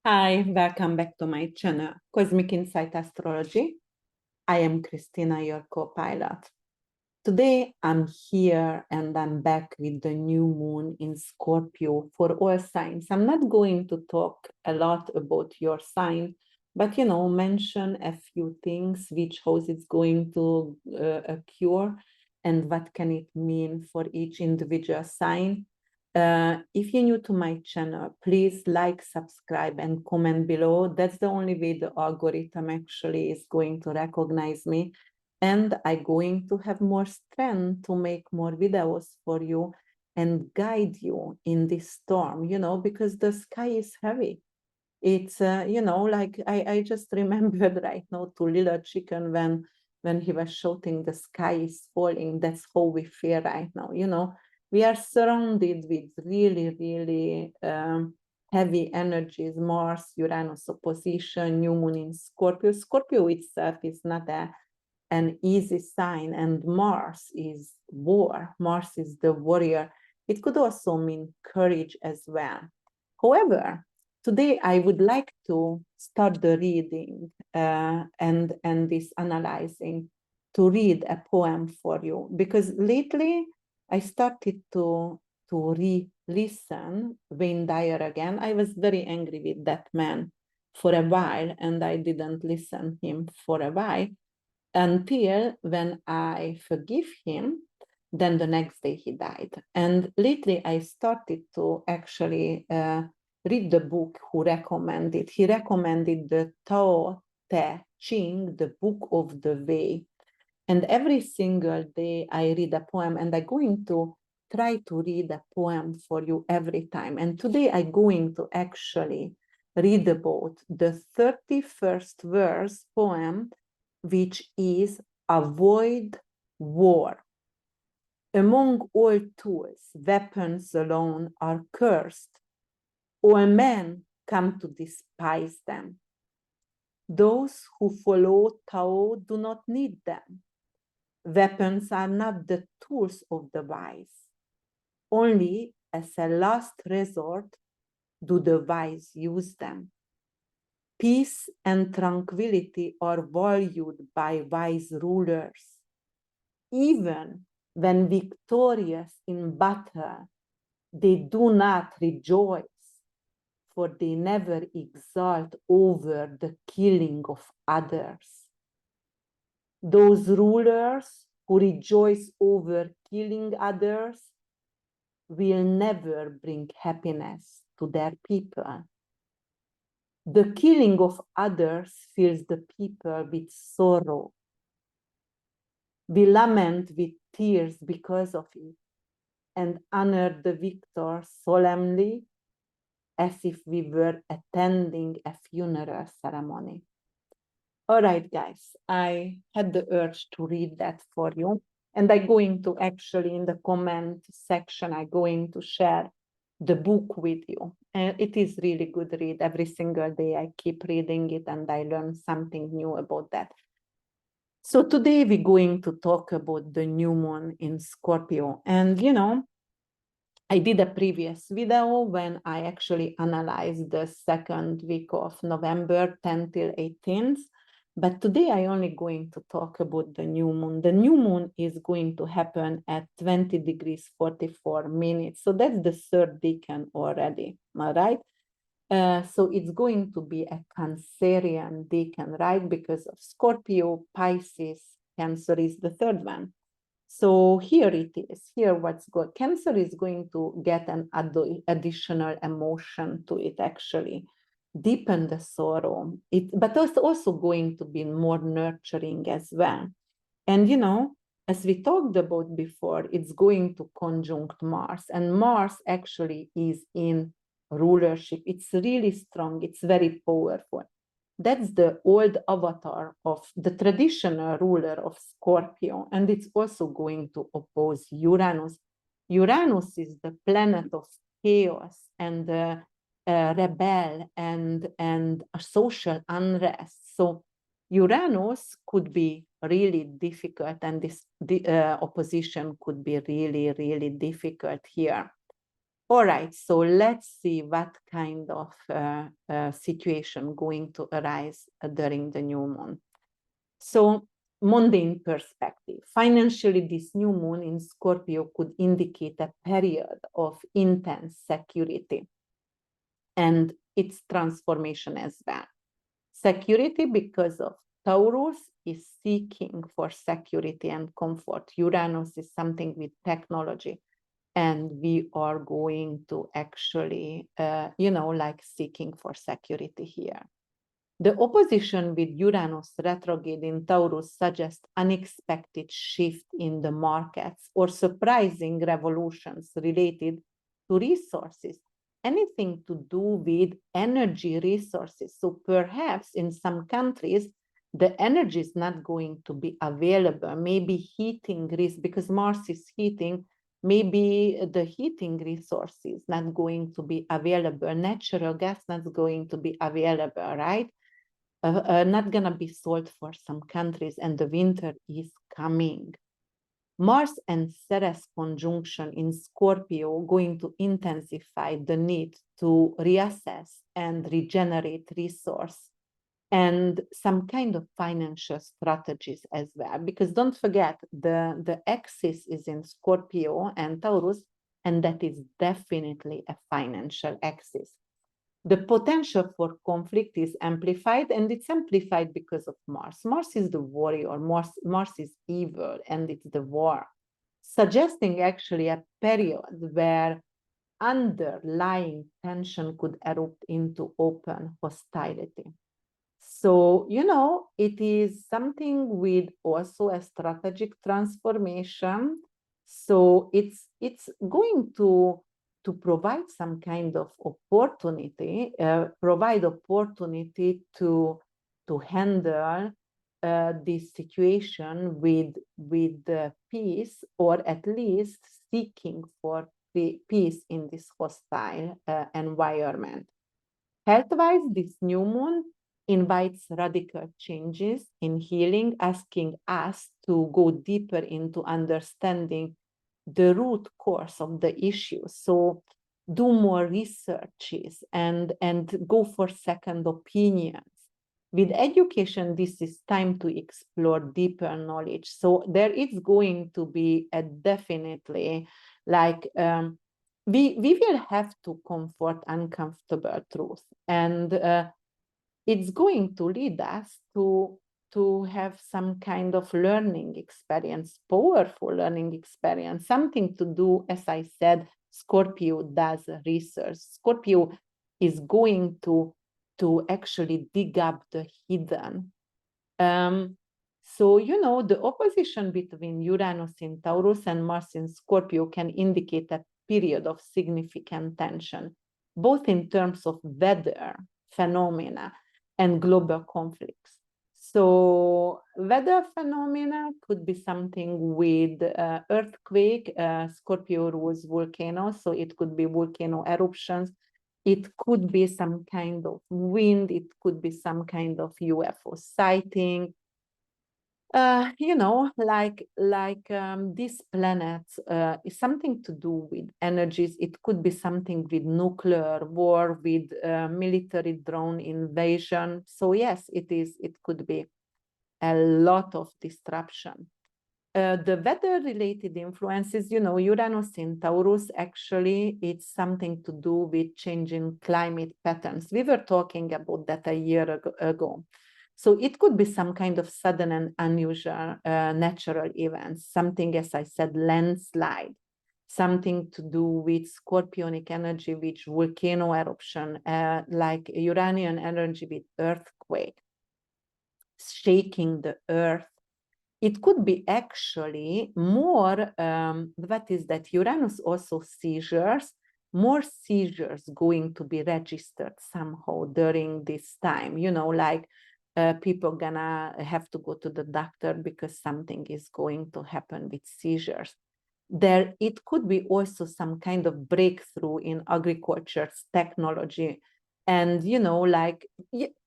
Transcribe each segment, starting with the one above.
Hi, welcome back to my channel, Cosmic Insight Astrology. I am Krisztina, your co-pilot. Today, I'm here and I'm back with the new moon in Scorpio for all signs. I'm not going to talk a lot about your sign, but, mention a few things, which house it's going to occur and what can it mean for each individual sign. If you're new to my channel, please like, subscribe, and comment below. That's the only way the algorithm actually is going to recognize me. And I'm going to have more strength to make more videos for you and guide you in this storm, because the sky is heavy. It's, like I just remembered right now to Little Chicken when he was shouting, the sky is falling. That's how we feel right now, we are surrounded with really, really heavy energies, Mars, Uranus opposition, new moon in Scorpio. Scorpio itself is not an easy sign, and Mars is war. Mars is the warrior. It could also mean courage as well. However, today I would like to start the reading and this analyzing to read a poem for you, because lately I started to re-listen Wayne Dyer again. I was very angry with that man for a while, and I didn't listen him for a while until when I forgive him. Then the next day he died. And lately I started to actually read the book who recommended. He recommended the Tao Te Ching, the Book of the Way. And every single day I read a poem, and I'm going to try to read a poem for you every time. And today I'm going to actually read about the 31st verse poem, which is Avoid War. Among all tools, weapons alone are cursed. All men come to despise them. Those who follow Tao do not need them. Weapons are not the tools of the wise. Only as a last resort do the wise use them. Peace and tranquility are valued by wise rulers. Even when victorious in battle, they do not rejoice, for they never exult over the killing of others. Those rulers who rejoice over killing others will never bring happiness to their people. The killing of others fills the people with sorrow. We lament with tears because of it and honor the victor solemnly as if we were attending a funeral ceremony. All right, guys, I had the urge to read that for you. And I'm going to actually, in the comment section, I'm going to share the book with you. And it is really good read. Every single day I keep reading it and I learn something new about that. So today we're going to talk about the new moon in Scorpio. And, I did a previous video when I actually analyzed the second week of November, 10th till 18th. But today I only going to talk about the new moon. The new moon is going to happen at 20 degrees 44 minutes. So that's the third decan already, all right? So it's going to be a Cancerian decan, right? Because of Scorpio, Pisces, Cancer is the third one. So here it is. Here what's good. Cancer is going to get an additional emotion to it, actually. Deepen the sorrow. But it's also going to be more nurturing as well. And, as we talked about before, it's going to conjunct Mars. And Mars actually is in rulership. It's really strong. It's very powerful. That's the old avatar of the traditional ruler of Scorpio, and it's also going to oppose Uranus. Uranus is the planet of chaos and rebel and a social unrest. So Uranus could be really difficult, and the opposition could be really, really difficult here. All right, so let's see what kind of situation going to arise during the new moon. So, mundane perspective. Financially, this new moon in Scorpio could indicate a period of intense security and its transformation as well. Security because of Taurus is seeking for security and comfort. Uranus is something with technology. And we are going to actually, like seeking for security here. The opposition with Uranus retrograde in Taurus suggests unexpected shift in the markets or surprising revolutions related to resources, anything to do with energy resources. So perhaps in some countries, the energy is not going to be available, maybe heating risk, because Mars is heating, maybe the heating resources not going to be available, natural gas not going to be available, right? Not gonna be sold for some countries, and the winter is coming. Mars and Ceres conjunction in Scorpio going to intensify the need to reassess and regenerate resource and some kind of financial strategies as well. Because don't forget, the axis is in Scorpio and Taurus, and that is definitely a financial axis. The potential for conflict is amplified, and it's amplified because of Mars. Mars is the warrior, Mars is evil, and it's the war, suggesting actually a period where underlying tension could erupt into open hostility. So, it is something with also a strategic transformation. So it's going to provide some kind of opportunity, provide opportunity to handle this situation with peace, or at least seeking for peace in this hostile environment. Health-wise, this new moon invites radical changes in healing, asking us to go deeper into understanding the root cause of the issue. So do more researches and go for second opinions. With education, this is time to explore deeper knowledge. So there is going to be a definitely like we will have to comfort uncomfortable truth, and it's going to lead us to have some kind of learning experience, powerful learning experience, something to do, as I said, Scorpio does research. Scorpio is going to actually dig up the hidden. So, the opposition between Uranus in Taurus and Mars in Scorpio can indicate a period of significant tension, both in terms of weather phenomena and global conflicts. So weather phenomena could be something with earthquake. Scorpio rules volcanoes, so it could be volcano eruptions. It could be some kind of wind. It could be some kind of UFO sighting. This planet is something to do with energies. It could be something with nuclear war, with military drone invasion. So yes, it could be a lot of disruption. The weather-related influences, Uranus in Taurus, actually, it's something to do with changing climate patterns. We were talking about that a year ago. So it could be some kind of sudden and unusual natural events, something, as I said, landslide, something to do with scorpionic energy, with volcano eruption, like Uranian energy with earthquake, shaking the earth. It could be actually more, what is that? Uranus also seizures, more seizures going to be registered somehow during this time, like people gonna have to go to the doctor because something is going to happen with seizures. It could be also some kind of breakthrough in agriculture's technology, and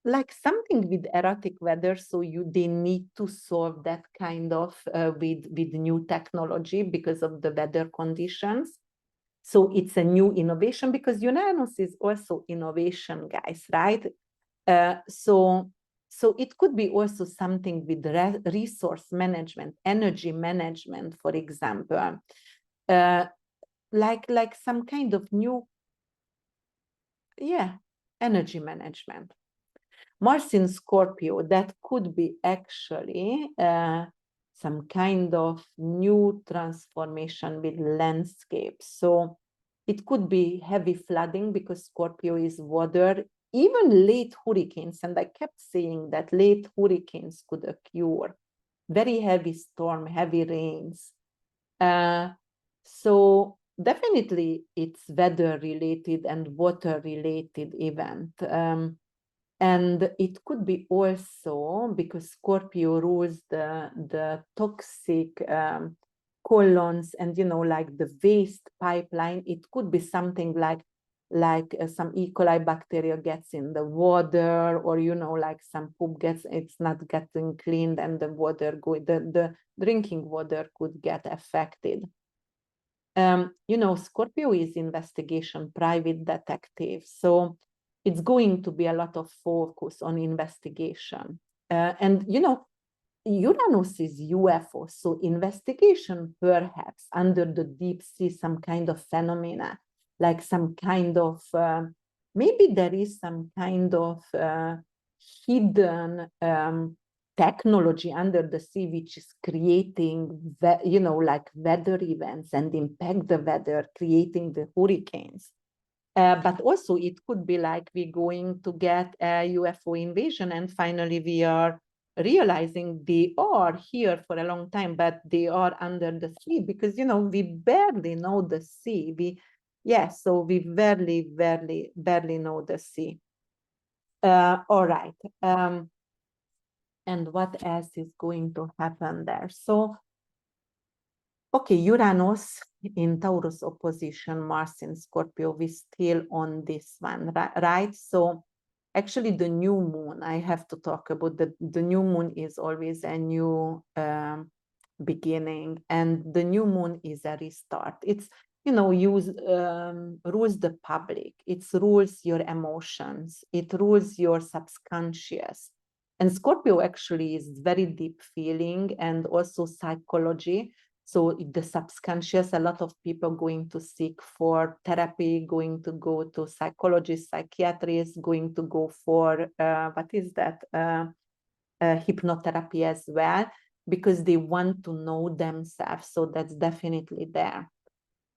like something with erratic weather. So they need to solve that kind of with new technology because of the weather conditions. So it's a new innovation, because Uranus is also innovation, guys, right? So it could be also something with resource management, energy management, for example, like some kind of new, energy management. Mars in Scorpio, that could be actually some kind of new transformation with landscape. So it could be heavy flooding, because Scorpio is water, even late hurricanes. And I kept saying that late hurricanes could occur, very heavy storm, heavy rains. So definitely it's weather related and water related event. And it could be also because Scorpio rules the toxic colons and, like the waste pipeline. It could be something like some E. coli bacteria gets in the water, or, like some poop it's not getting cleaned, and the water the drinking water could get affected. Scorpio is investigation, private detective. So it's going to be a lot of focus on investigation. And, Uranus is UFO, so investigation perhaps under the deep sea, some kind of phenomena, like some kind of, maybe there is some kind of hidden technology under the sea, which is creating, like weather events and impact the weather, creating the hurricanes. But also it could be like we're going to get a UFO invasion, and finally we are realizing they are here for a long time, but they are under the sea, because, we barely know the sea. So we barely know the sea. All right. And what else is going to happen there? So, okay, Uranus in Taurus opposition, Mars in Scorpio, we still on this one, right? So actually the new moon, I have to talk about the new moon is always a new beginning, and the new moon is a restart. It's, rules the public, it rules your emotions, it rules your subconscious. And Scorpio actually is very deep feeling and also psychology. So the subconscious, a lot of people going to seek for therapy, going to go to psychologists, psychiatrists, going to go for, hypnotherapy as well, because they want to know themselves. So that's definitely there.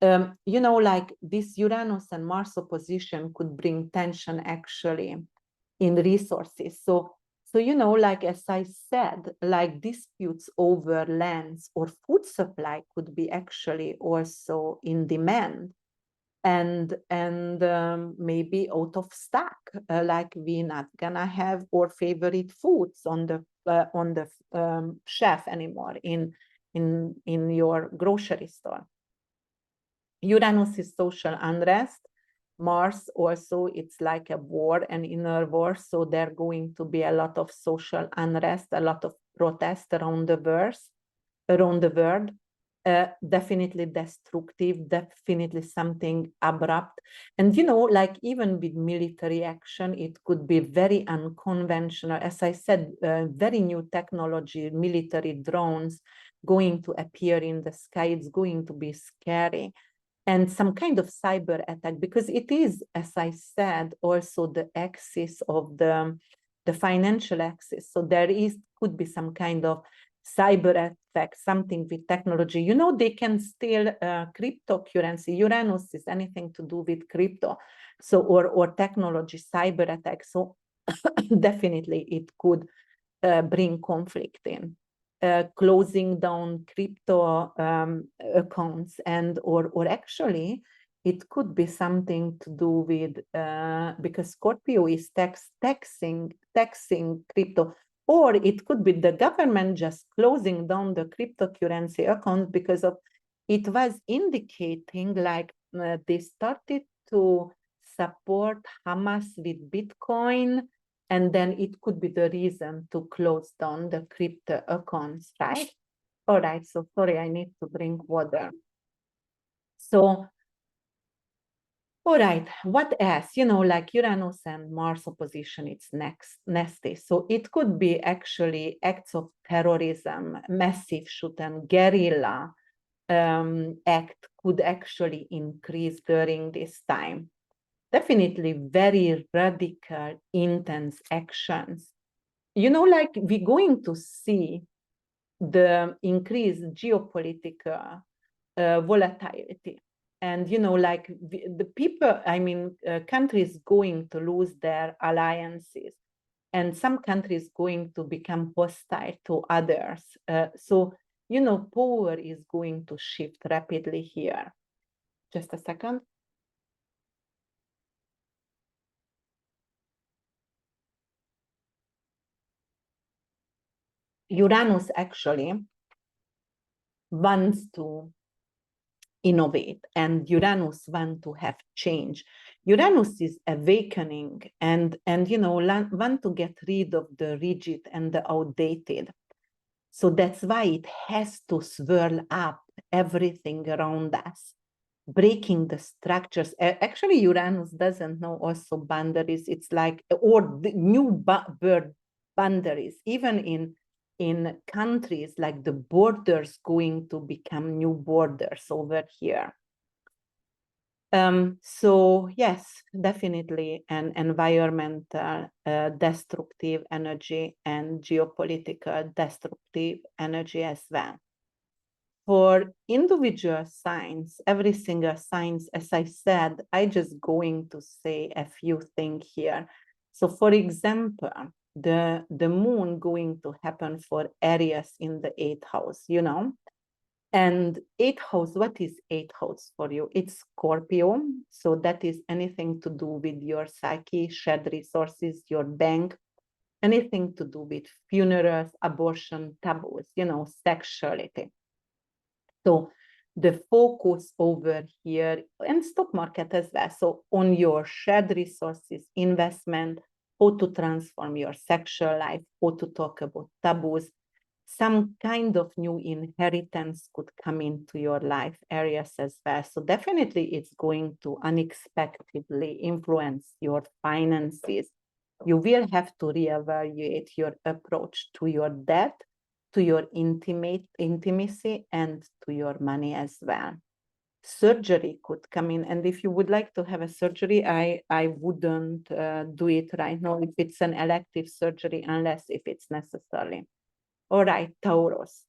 Like this Uranus and Mars opposition could bring tension actually in resources. So, like as I said, like disputes over lands or food supply could be actually also in demand, and maybe out of stock, like we're not gonna have our favorite foods on the shelf anymore in your grocery store. Uranus is social unrest. Mars also, it's like a war, an inner war. So there's going to be a lot of social unrest, a lot of protest around the world. Definitely destructive, definitely something abrupt. And, like even with military action, it could be very unconventional. As I said, very new technology, military drones going to appear in the sky. It's going to be scary. And some kind of cyber attack, because it is, as I said, also the axis of the financial axis. So there could be some kind of cyber attack, something with technology. They can steal cryptocurrency. Uranus is anything to do with crypto, so or technology, cyber attack. So definitely it could bring conflict in. Closing down crypto accounts, and or actually it could be something to do with because Scorpio is taxing crypto, or it could be the government just closing down the cryptocurrency accounts, because of it was indicating like they started to support Hamas with Bitcoin. And then it could be the reason to close down the crypto accounts, right? All right, so sorry, I need to drink water. So All right, what else? You know, like Uranus and Mars opposition, it's nasty. So it could be actually acts of terrorism, massive shoot and guerrilla act could actually increase during this time. Definitely very radical, intense actions. You know, like we're going to see the increased geopolitical volatility. And, you know, like the people, I mean, countries going to lose their alliances, and some countries going to become hostile to others. So, you know, power is going to shift rapidly here. Just a second. Uranus actually wants to innovate, and Uranus wants to have change. Uranus is awakening and you know, want to get rid of the rigid and the outdated. So that's why it has to swirl up everything around us, breaking the structures. Actually, Uranus doesn't know also boundaries. It's like, or the new bird boundaries, even in countries, like the borders going to become new borders over here. So yes, definitely an environmental destructive energy and geopolitical destructive energy as well. For individual signs, every single signs, as I said, I just going to say a few things here. So for example, the moon going to happen for Aries in the 8th house, you know. And 8th house, what is 8th house for you? It's Scorpio. So that is anything to do with your psyche, shared resources, your bank, anything to do with funerals, abortion, taboos, you know, sexuality. So the focus over here, and stock market as well. So on your shared resources, investment, how to transform your sexual life, how to talk about taboos, some kind of new inheritance could come into your life areas as well. So definitely it's going to unexpectedly influence your finances. You will have to reevaluate your approach to your debt, to your intimacy, and to your money as well. Surgery could come in, and if you would like to have a surgery, I wouldn't do it right now if it's an elective surgery, unless if it's necessary. All right, Taurus.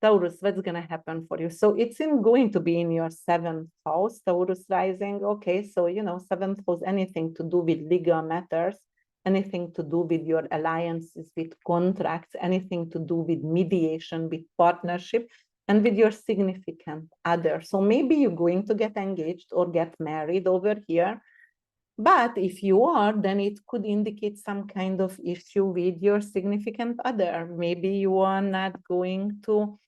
Taurus, what's going to happen for you? So it's going to be in your 7th house, Taurus rising. Okay, so, you know, 7th house, anything to do with legal matters, anything to do with your alliances, with contracts, anything to do with mediation, with partnership, and with your significant other. So maybe you're going to get engaged or get married over here. But if you are, then it could indicate some kind of issue with your significant other. Maybe you are not going to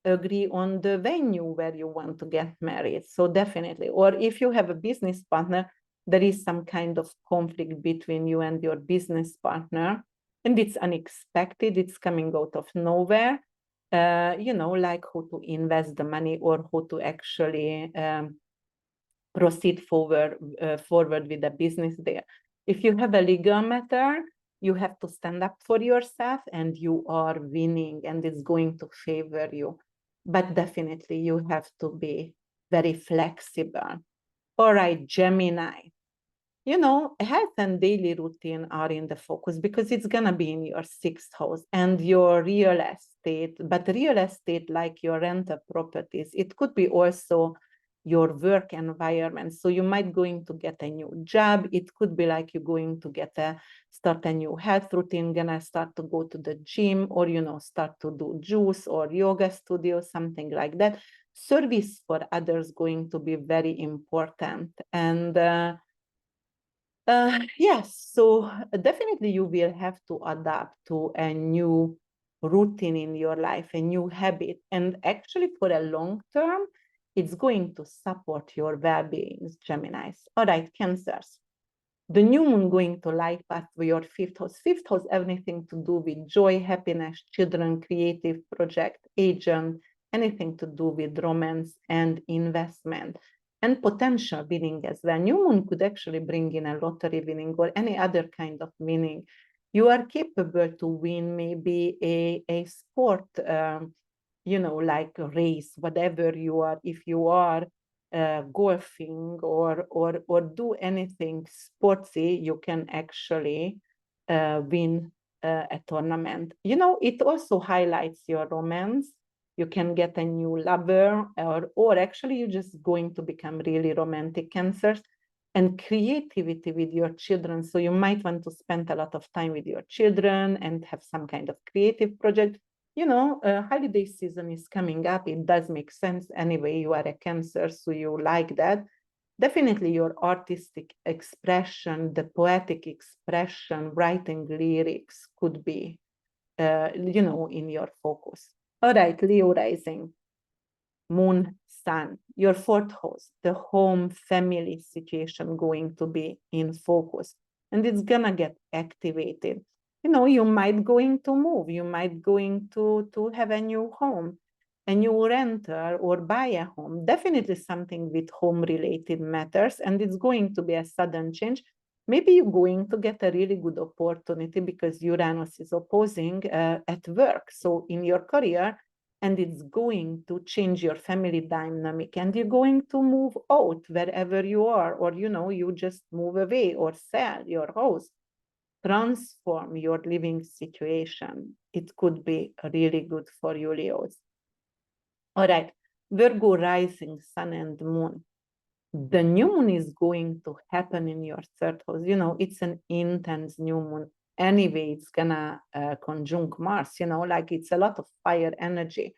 agree on the venue where you want to get married. So definitely, or if you have a business partner, there is some kind of conflict between you and your business partner, and it's unexpected, it's coming out of nowhere. You know, like how to invest the money or how to actually proceed forward with the business there. If you have a legal matter, you have to stand up for yourself, and you are winning, and it's going to favor you. But definitely you have to be very flexible. All right, Gemini. You know, health and daily routine are in the focus because it's going to be in your 6th house, and your real estate, but real estate like your rental properties, it could be also your work environment. So you might going to get a new job. It could be like you're going to start a new health routine, gonna start to go to the gym, or, you know, start to do juice or yoga studio, something like that. Service for others going to be very important. And yes, so definitely you will have to adapt to a new routine in your life, a new habit. And actually for a long term, it's going to support your well-being, Geminis. All right, Cancers. The new moon going to light path for your 5th house. 5th house, everything to do with joy, happiness, children, creative project, agent, anything to do with romance and investment. and potential winning as well. New moon could actually bring in a lottery winning or any other kind of winning. You are capable to win maybe a sport, like a race, whatever you are. If you are golfing or do anything sportsy, you can actually win a tournament. It also highlights your romance. You can get a new lover, or actually you're just going to become really romantic, Cancers. And creativity with your children. So you might want to spend a lot of time with your children and have some kind of creative project. Holiday season is coming up. It does make sense anyway. You are a Cancer, so you like that. Definitely your artistic expression, the poetic expression, writing lyrics could be, in your focus. All right, Leo rising, moon, sun, your fourth house, the home family situation going to be in focus, and it's gonna get activated. You might going to move, you might going to have a new home, a new renter, or buy a home. Definitely something with home related matters, and it's going to be a sudden change. Maybe you're going to get a really good opportunity because Uranus is opposing at work, so in your career, and it's going to change your family dynamic, and you're going to move out wherever you are, or you just move away or sell your house, transform your living situation. It could be really good for you, Leos. All right, Virgo rising, sun and moon. The new moon is going to happen in your third house. It's an intense new moon. Anyway, it's gonna conjunct Mars, it's a lot of fire energy.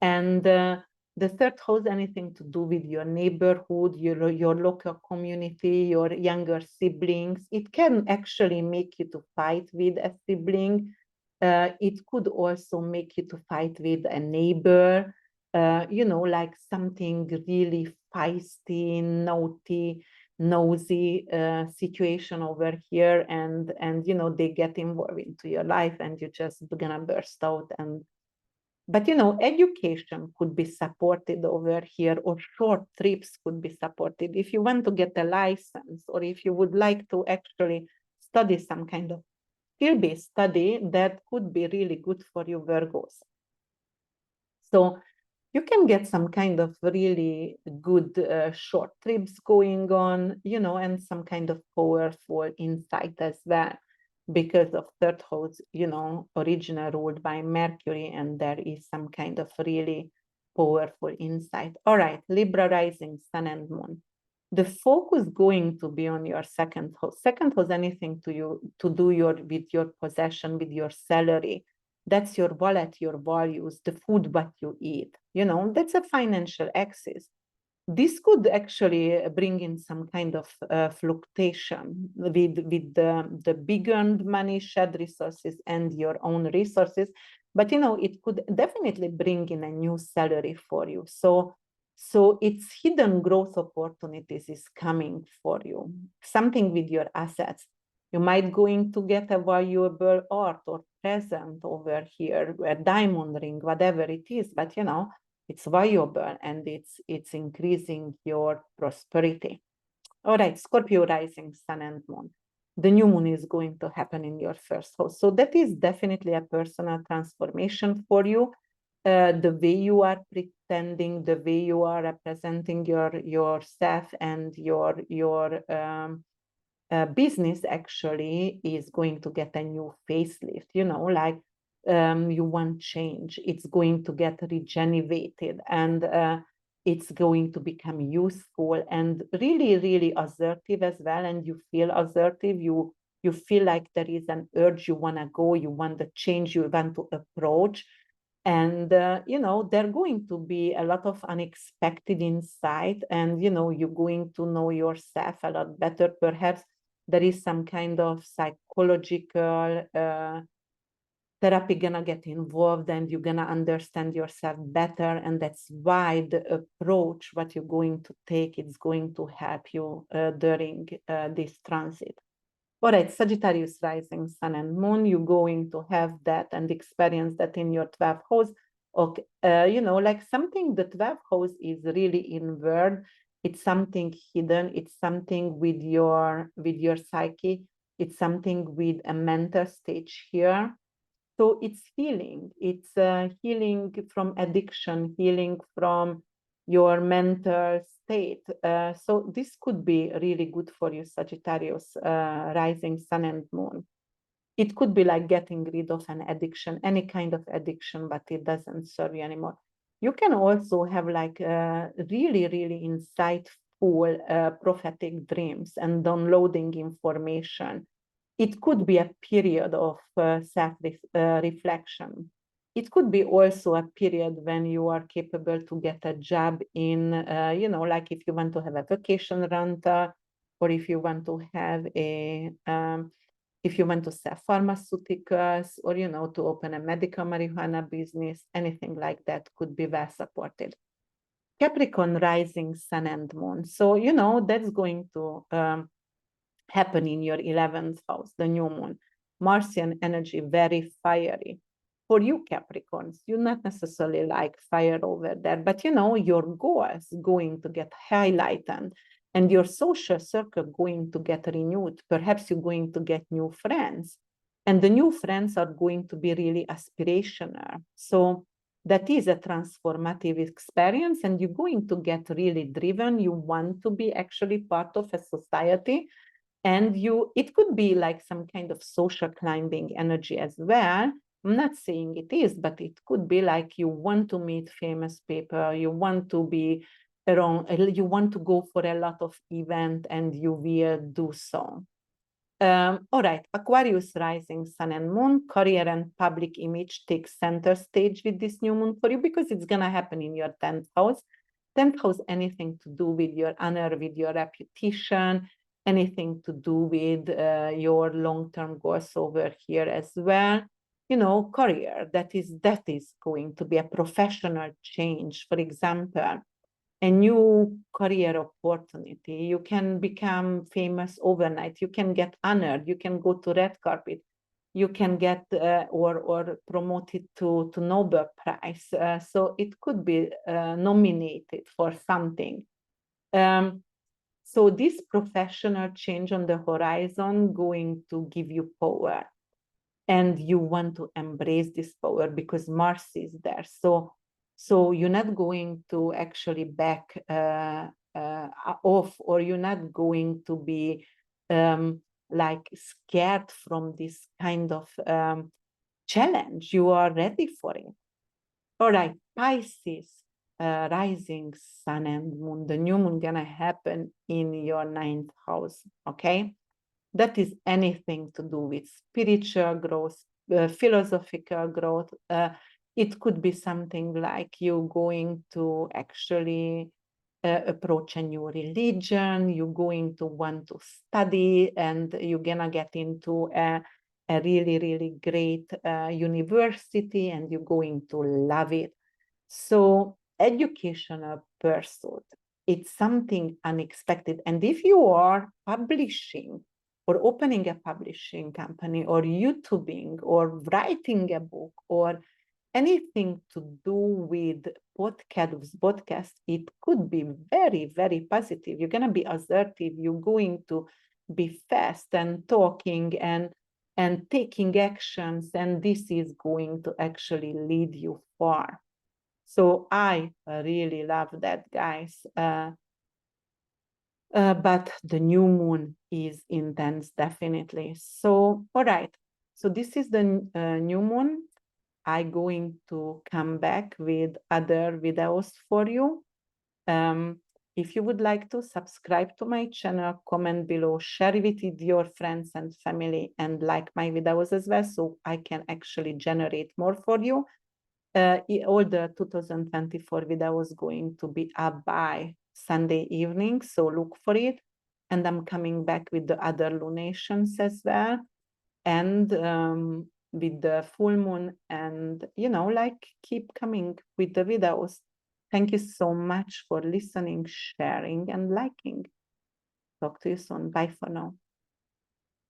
And the third house, anything to do with your neighborhood, your local community, your younger siblings. It can actually make you to fight with a sibling. It could also make you to fight with a neighbor. Like something really feisty, naughty, nosy situation over here, and they get involved into your life, and you're just gonna burst out. But education could be supported over here, or short trips could be supported. If you want to get a license, or if you would like to actually study some kind of skill-based study, that could be really good for you, Virgos. So you can get some kind of really good short trips going on, and some kind of powerful insight as well, because of third house, original ruled by Mercury, and there is some kind of really powerful insight. All right, Libra rising, sun and moon. The focus going to be on your second house. Second house, anything to do with your possession, with your salary. That's your wallet, your values, the food what you eat. That's a financial axis. This could actually bring in some kind of fluctuation with the big earned money, shared resources, and your own resources. But it could definitely bring in a new salary for you. So it's hidden growth opportunities is coming for you. Something with your assets. You might going to get a valuable art or present over here, a diamond ring, whatever it is. But it's valuable, and it's increasing your prosperity. All right, Scorpio rising, sun and moon. The new moon is going to happen in your first house. So that is definitely a personal transformation for you. The way you are pretending, the way you are representing yourself and your business actually is going to get a new facelift, you want change. It's going to get regenerated, and it's going to become useful and really, really assertive as well. And you feel assertive, you feel like there is an urge, you want to go, you want the change, you want to approach. And there are going to be a lot of unexpected insight, and you're going to know yourself a lot better. Perhaps there is some kind of psychological therapy gonna get involved, and you're gonna understand yourself better. And that's why the approach what you're going to take is going to help you during this transit. All right, Sagittarius rising, sun and moon, you're going to have that and experience that in your 12th house. Okay, like something, the 12th house is really inward. It's something hidden. It's something with your psyche. It's something with a mental stage here. So it's healing. It's healing from addiction, healing from your mental state. So this could be really good for you, Sagittarius, rising sun and moon. It could be like getting rid of an addiction, any kind of addiction, but it doesn't serve you anymore. You can also have like really, really insightful prophetic dreams and downloading information. It could be a period of self-reflection. It could be also a period when you are capable to get a job in, like if you want to have a vacation rental, or if you want to have if you want to sell pharmaceuticals, or, to open a medical marijuana business, anything like that could be well supported. Capricorn rising sun and moon. So, that's going to happen in your 11th house, the new moon. Martian energy, very fiery. For you, Capricorns, you not necessarily like fire over there, but your goals going to get highlighted and your social circle going to get renewed. Perhaps you're going to get new friends, and the new friends are going to be really aspirational. So that is a transformative experience, and you're going to get really driven. You want to be actually part of a society. And it could be like some kind of social climbing energy as well. I'm not saying it is, but it could be like you want to meet famous people, you want to be around, you want to go for a lot of events, and you will do so. All right, Aquarius rising sun and moon, career and public image takes center stage with this new moon for you, because it's going to happen in your 10th house. 10th house, anything to do with your honor, with your reputation, anything to do with your long-term goals over here as well. Career, that is going to be a professional change. For example, a new career opportunity. You can become famous overnight. You can get honored. You can go to red carpet. You can get or promoted to Nobel Prize. So it could be nominated for something. So this professional change on the horizon going to give you power, and you want to embrace this power because Mars is there. So you're not going to actually back off, or you're not going to be like scared from this kind of challenge. You are ready for it. All right, Pisces, rising sun and moon. The new moon gonna happen in your 9th house, okay? That is anything to do with spiritual growth, philosophical growth. It could be something like you going to actually approach a new religion. You're going to want to study, and you're gonna get into a really, really great university, and you're going to love it. So educational pursuit, it's something unexpected. And if you are publishing or opening a publishing company, or YouTubing, or writing a book, or anything to do with podcast, it could be very, very positive. You're going to be assertive. You're going to be fast and talking and taking actions, and this is going to actually lead you far. So I really love that, guys. But the new moon is intense, definitely. So, all right. So this is the new moon. I'm going to come back with other videos for you. If you would like to subscribe to my channel, comment below, share it with your friends and family, and like my videos as well, so I can actually generate more for you. All the 2024 videos going to be up by Sunday evening, so look for it. And I'm coming back with the other lunations as well, and with the full moon, and like keep coming with the videos. Thank you so much for listening, sharing, and liking. Talk to you soon. Bye for now.